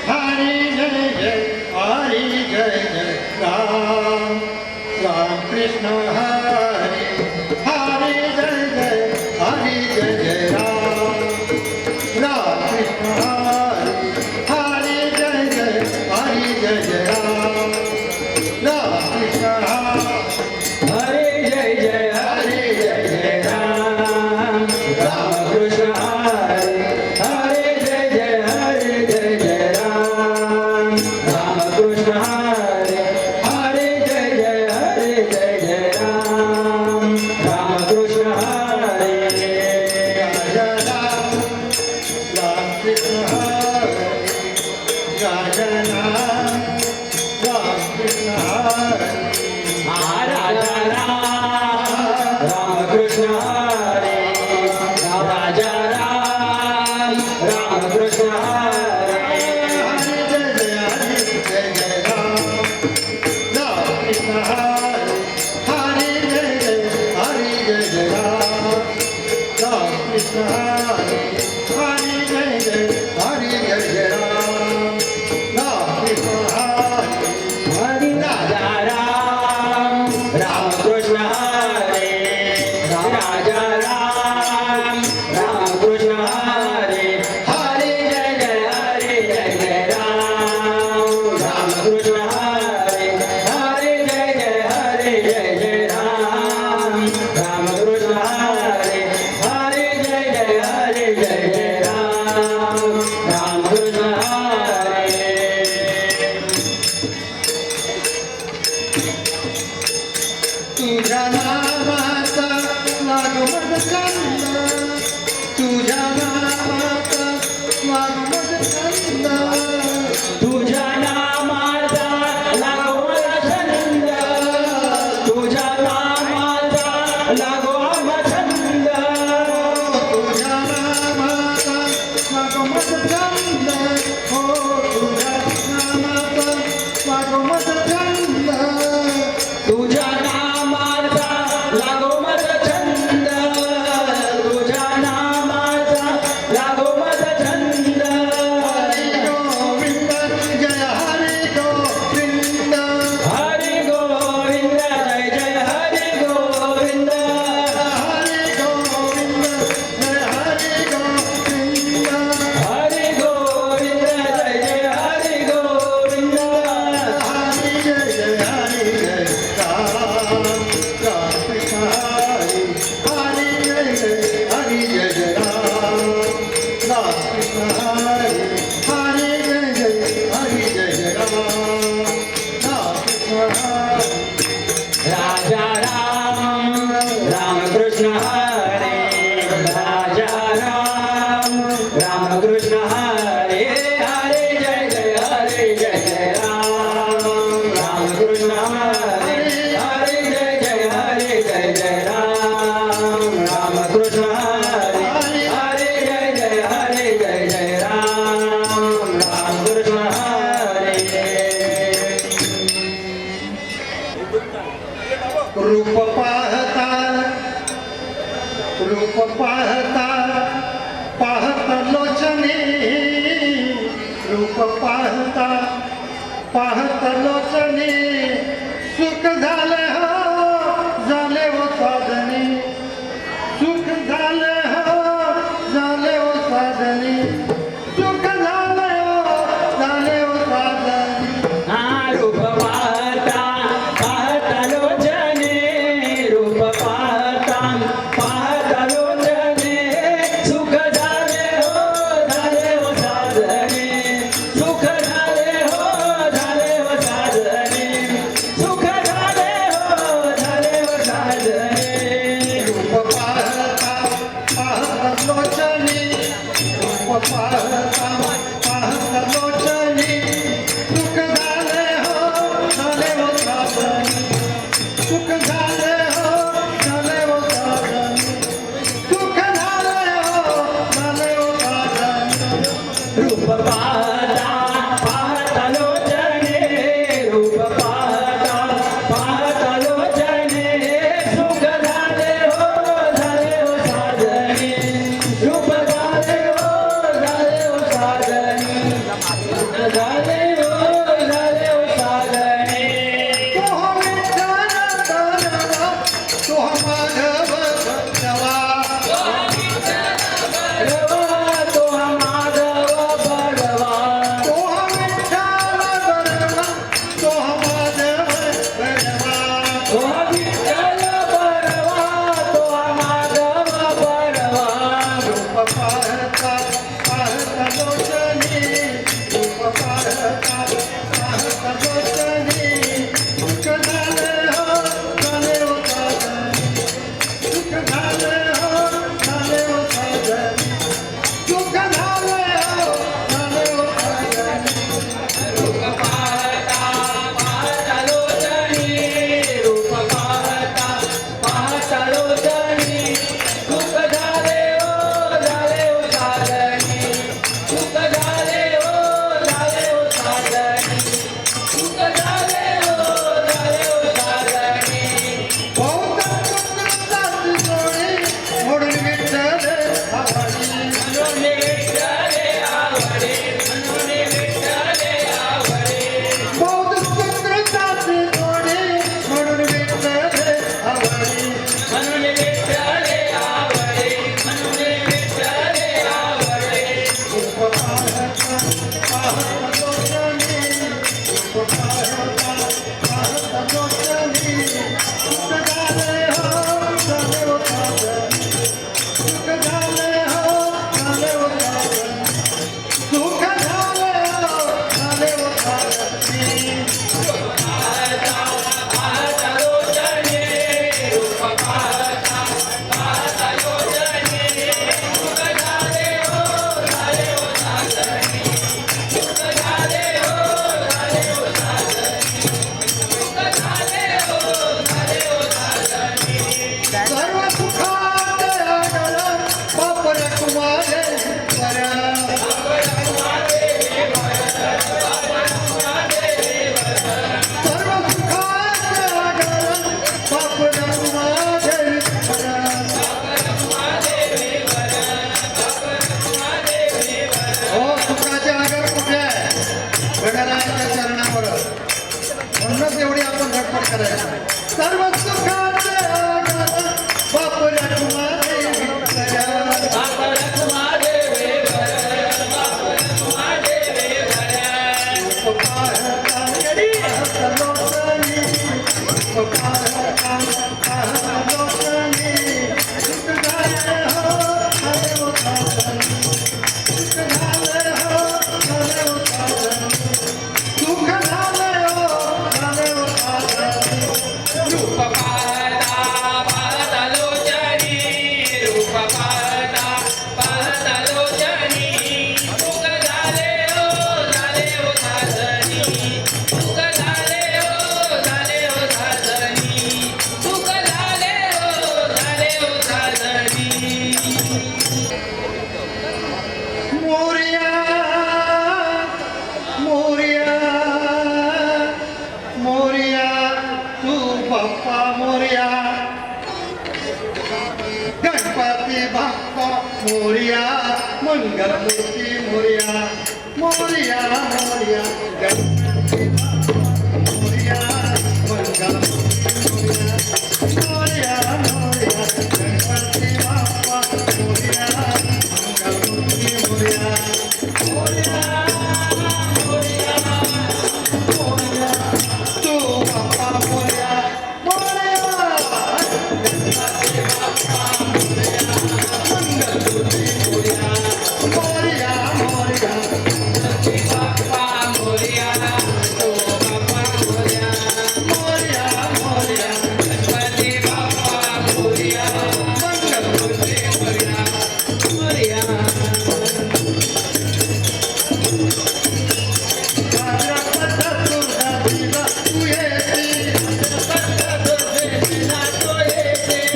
हरी जय जय हरी जय जय राम राम कृष्ण हरी हरी जय जय हरी जय जय राम राम कृष्ण हरी हरी जय जय हरी जय जय राम राम कृष्ण हरे जय जय हरे जय जय राम राम कृष्ण हरे हरे जय जय हरे जय जय राम राम कृष्ण हरे हरे जय जय हरे जय जय राम राम कृष्ण हरे जय राम राम कृष्ण हरी जय जय राम राम कृष्ण हरी राजा राम कृष्ण हरे राजा राम कृष्ण हरे हरी जय जय हरी जय जय राम राम कृष्ण हरी हरी जय जय हरी जय जय राम राम कृष्ण हरी हरी जय जय हरी जय जय राम राम कृष्ण हरी हरि राजा राम कृष्ण हरे राजा राम कृष्ण हरे हरे जय जय हरे जय जय राम कृष्ण हरे हरे जय जय हरे जय जय राम कृष्ण हरे हरे जय जय हरे जय जय राम कृष्ण हरे तुझ्या नामाचा लागवड कंद तुझ्या नामाचा लागवड कंद तुझ्या नामाचा लागोवा छंद तुझ्या नामाचा लागोवा छंद तुझ्या नामाचा लागवड कंद हो तुझ्या नामाचा लागवड कंद तुझ्या नामाचा लागोवा छंद तुझ्या नामाचा लागोवा छंद हरी गोविंद जय हरी गोविंद हरी गोविंद जय जय हरी गोविंद हरी गोविंद जय हरी गोविंद हरी गोविंद जय जय हरी गोविंद हरी जय जय हरी जय राम राम कृष्ण हरी हरी जय जय हरी जय जय राम राम कृष्ण हरी हरी जय जय हरी जय जय राम राम कृष्ण हरी राजा राम कृष्ण हरे राजा राम कृष्ण हरे हरे जय जय हरे जय जय राम कृष्ण हरे हरे जय जय हरे जय जय राम कृष्ण हरे हरे जय जय हरे जय जय राम कृष्ण हरे रूप पाहता पाहत लोचने रूप पाहत लोचने सुख झाले हो झाले हो साधने सुख झाले हो झाले हो साधने सुख झाले हो झाले हो साधने रूप पाहता पाहता लोचने रूप पाहता लोचने सुख झाले हो साधने सुख झाले हो साधने सुख झाले हो साधने रूप पाहता पाहत लोचने रूप पाहता पाहत लोचने सुख झाले हो साधने सुख झाले हो साधने सुख झाले हो साधने रूप पाहता पाहता लोचने रूप पाहता लोचने सुख झाले हो साधने रूप झाले पाहता पाहता लोचनी रूप पाहता पाहता लोचनी सुख झाले हो झाले हो साजनी सुख झाले हो झाले हो साजनी सुख झाले हो झाले हो साजनी रूप पाहता पाहता लोचनी रूप पाहता पाहता लोचनी सुख झाले हो साजनी सुख झाले हो साजनी सुख झाले हो साजनी बहुत सुंदर जोडी म्हणून विठ्ठल आवडी म्हणून विठ्ठले आवडे म्हणून विठ्ठले आवडे बहुत सुंदर जोडी म्हणून विठ्ठल आवडी म्हणून विठ्ठले आवडे म्हणून विठ्ठले आवडे रूप पाहता पाहता लोचनी रूप पाहता पाहता लोचनी सुख झाले हो झाले हो साजनी सुख झाले हो झाले हो साजनी सुख झाले हो झाले हो साजनी पाहता पाहता लोचनी रूप पाहता पाहता लोचनी सुख झाले हो साजनी सुख झाले हो साजनी सुख झाले हो साजनी सर्व सुखात आगळ बापर कुमारे वर सर्व सुखात आगळ बापर कुमारे हो सुखाचे आगर कुठे आहे गणरायाच्या चरणावर म्हणूनच एवढी आपण धडपड करायची सर्व सुखाचे आगर बापर कुमारे रूप पाहता पाहता लोचनी रूप पाहता पाहता लोचनी सुख झाले हो साजनी सुख झाले हो साजनी सुख झाले हो साजनी मोरया मोरया मोरया तू बाप्पा मोरया गणपती बाप्पा मोरया मंगलमूर्ती मोरया मोरया मोरया गणपती बाप्पा मोरया मंगलमूर्ती मोरया मोरया मोरया गणपती बाप्पा मोरया मंगलमूर्ती मोरया तू बाप्पा मोरया मोरया मोरया मोरया बाप्पा मोरया तो बाप्पा मोरया मोरया मोरया गणपती बाप्पा मोरया मंगलमूर्ती मोरया मोरया भाद्रपद दुर्गादेवा तू येती भाद्रपद दुर्गादेवा तू येती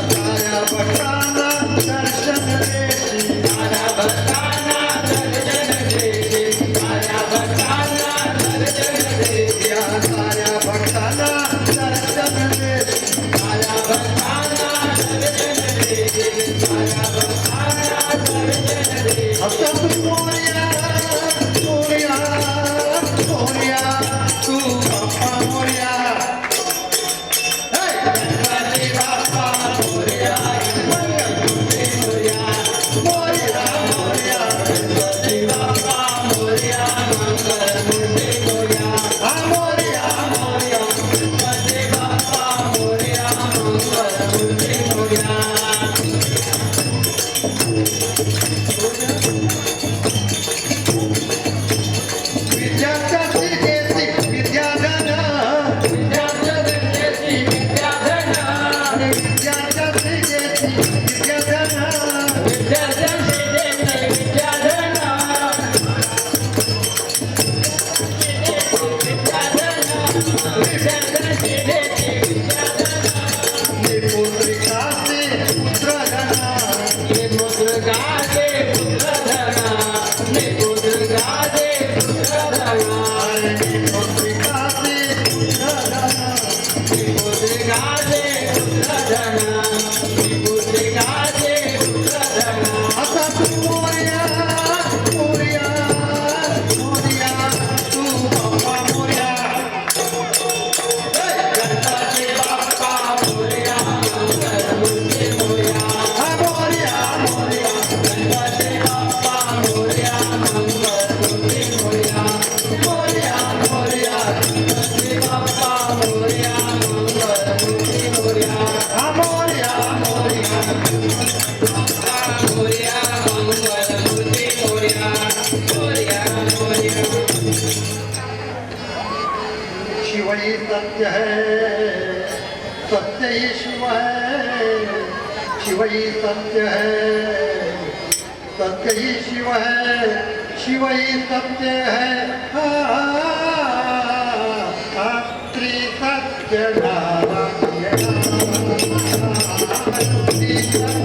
साऱ्या भक्तांना दर्शन देती या साऱ्या भक्तांना दर्शन देती आता तू मोरया मोरया मोरया तू बाप्पा मोरया गणपती बाप्पा मोरया मोरया मोरया गणपती बाप्पा सत्य है, सत्य ही शिव है, शिव ही सत्य है, सत्य ही शिव है, शिव ही सत्य है। श्री सत्य नारायण, श्री सत्य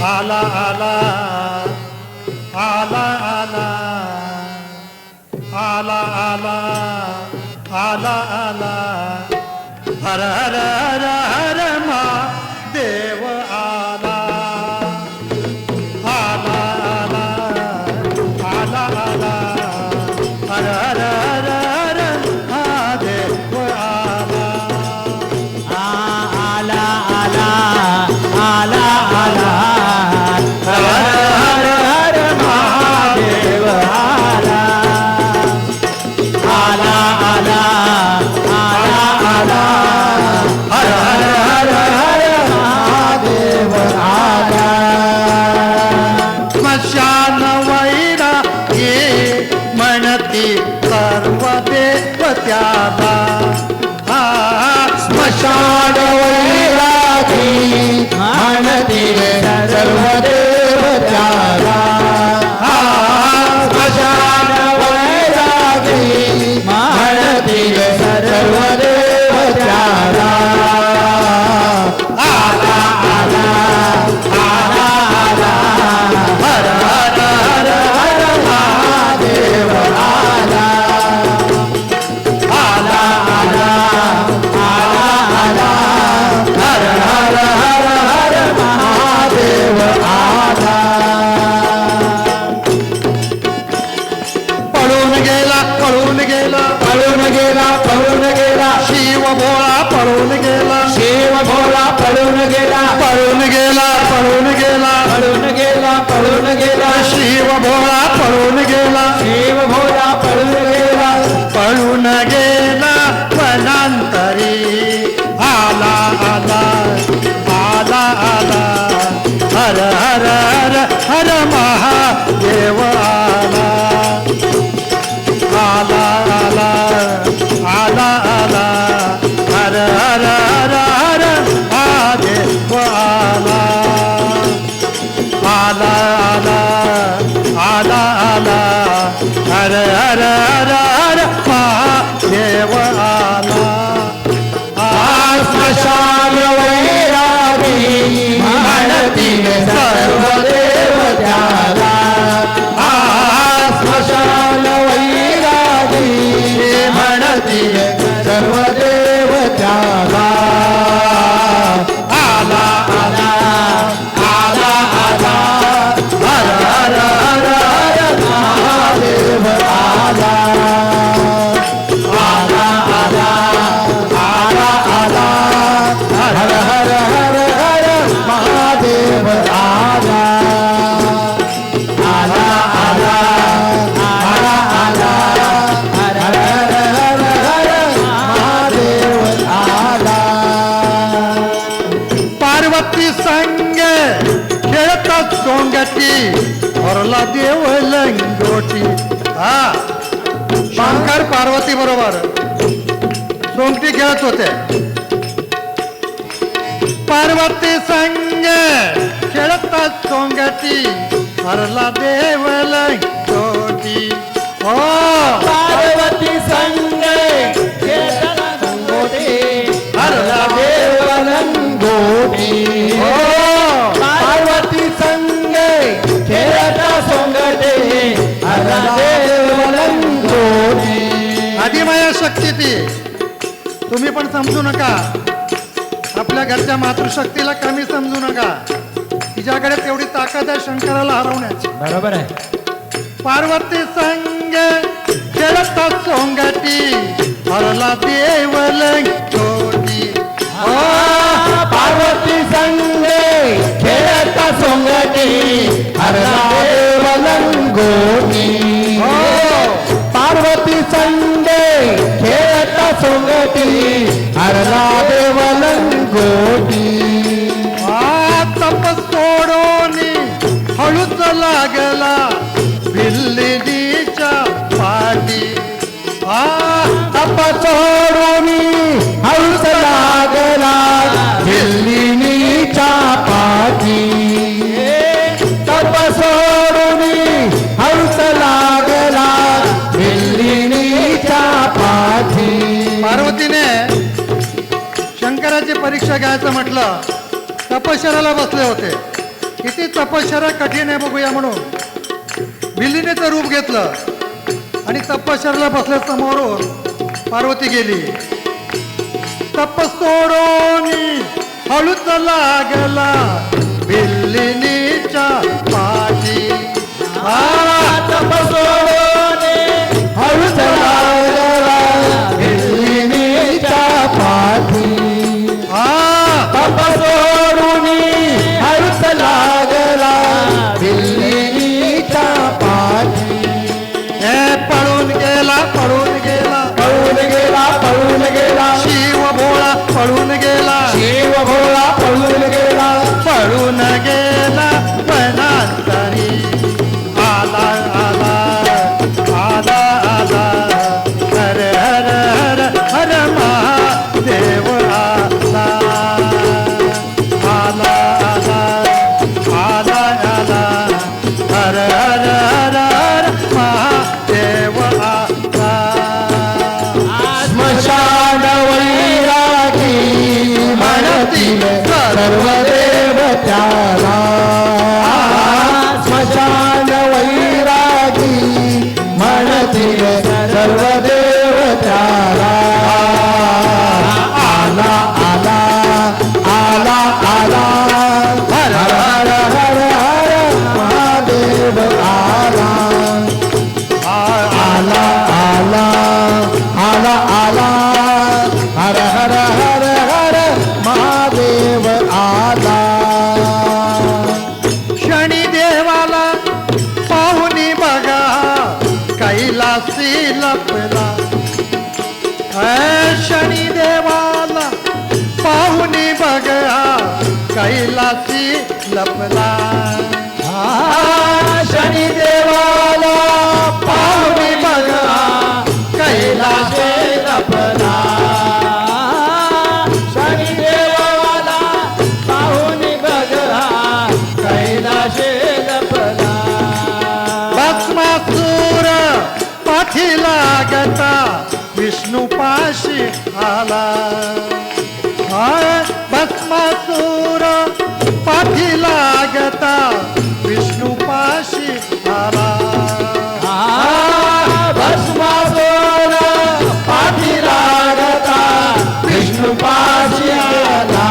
आला आला आला आला आला आला आला आला हर हर हर हर महादेव आला आला आला पार्वती संग खेळतात सोंगटी हरला देव लंगोटी. हा शंकर पार्वती बरोबर सोंगटी खेळत होते. पार्वती संग खेळतात सोंगटी हरला देव लंगोटी. हो पार्वती संग खेळताना सोंगटी हरला देव लंगोटी. हो पार्वती संग खेळता सोंगटी हरला देव लंगोटी. आदिमाया शक्ती ती तुम्ही पण समजू नका. आपल्या घरच्या मातृशक्तीला कमी समजू नका. तिच्याकडे तेवढी ताकद आहे शंकराला हरवण्याची. बरोबर आहे. पार्वती संग खेळतात सोंगटी हरला देव लंगोटी. हो पार्वती संग खेळता सोंगटी हरला देव लंगोटी. पार्वती संग खेळता सोंगटी हरला देव लंगोटी. तप सोडून हळूच लागला बिल्लीच्या पाठी. तप सोडून हळूच लागला दिल्लीच्या पाठी. तप सोडून हळूच लागला दिल्लीच्या पाठी. पार्वतीने शंकराची परीक्षा घ्यायचं म्हटलं. तपश्चर्याला बसले होते. किती तपश्चर्या कठीण आहे बघूया म्हणून बिल्लीने तर रूप घेतलं आणि तपश्चर्याला बसल्या समोरून पार्वती गेली. तप सोडून हळूच लागला बिल्लीच्या पाठी. तप सोडून हळूच लागला दिल्लीच्या पाठी. तप सोडून हळूच लागला दिल्लीच्या पाठी. पळून गेला पळून गेला पळून गेला पळून गेला शिव भोळा पळून गेला शिव भोळा पळून गेला. पळून गेला वनांतरी. आला आला आला आला हर हर हर हर महादेव आला. आला आला आला आला हर हर हर हर महादेव आला. स्मशान वैरागी म्हणतील सर्व देवत्याला. स्मशान वैरागी म्हणतील सर्व देवत्याला. आला आला आला आला हर हर हर हर महादेव आला. आला आला आला आला हर हर हर हर महादेव आला. शनी देवाला पाहुणी बघा कैलासी लपला. शनी देवाला पाहुणी बघा कैलासी लपला. शनी देवाला पाहुणी बघा कैलासी लपला. शनी देवाला पाहुणी बघा कैलाशे लपला. भस्मासूर पाठी लागता विष्णू पाशी आला. भस्मासूर पाठी लागता विष्णू पाशी आला. भस्मासूर पाठी लागता विष्णू पाशी आला.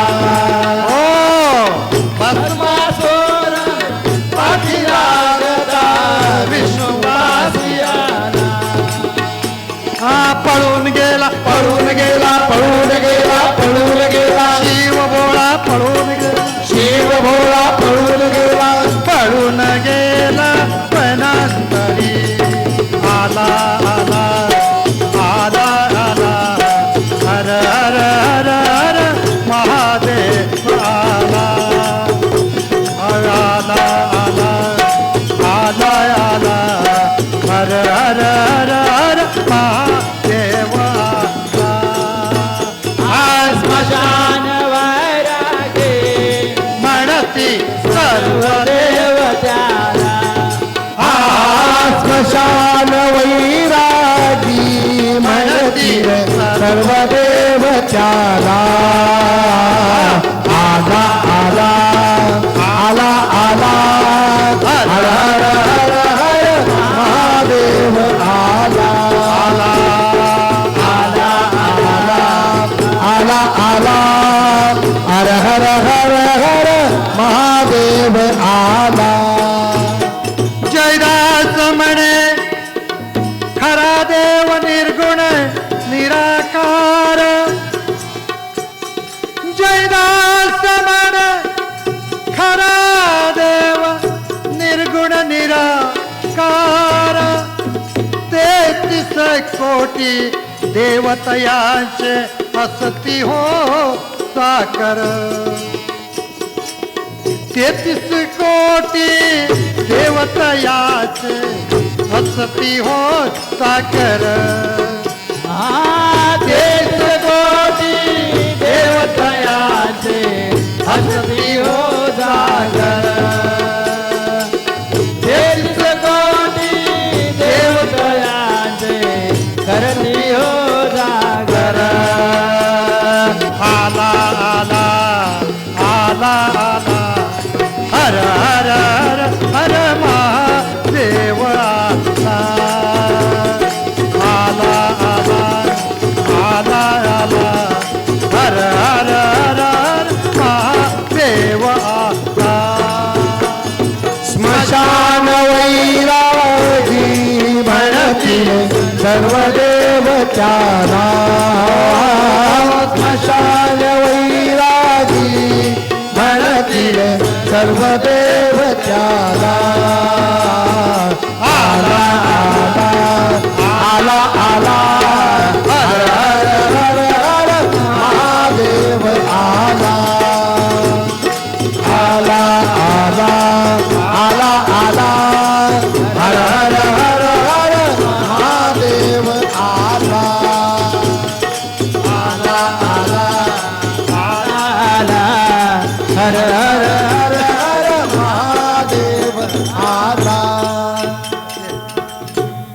भस्मासूर पाठी लागता विष्णू पाशी आला. पळून गेला पळून गेला पळून गेला कोटी देवतयांचे असती हो साकर 33 कोटी देवतयाचे असती हो साकर 33 कोटी देवतयाचे हसती हो सागर 33 कोटी देवतयाचे करती हो सागर आला आला आला आला हर हर हर हर महादेव आला आला आला आला आला हर हर हर हर महादेव आला स्मशान वैरागी म्हणतील सर्व देवत्याना स्मशान वैरागी म्हणतील सर्व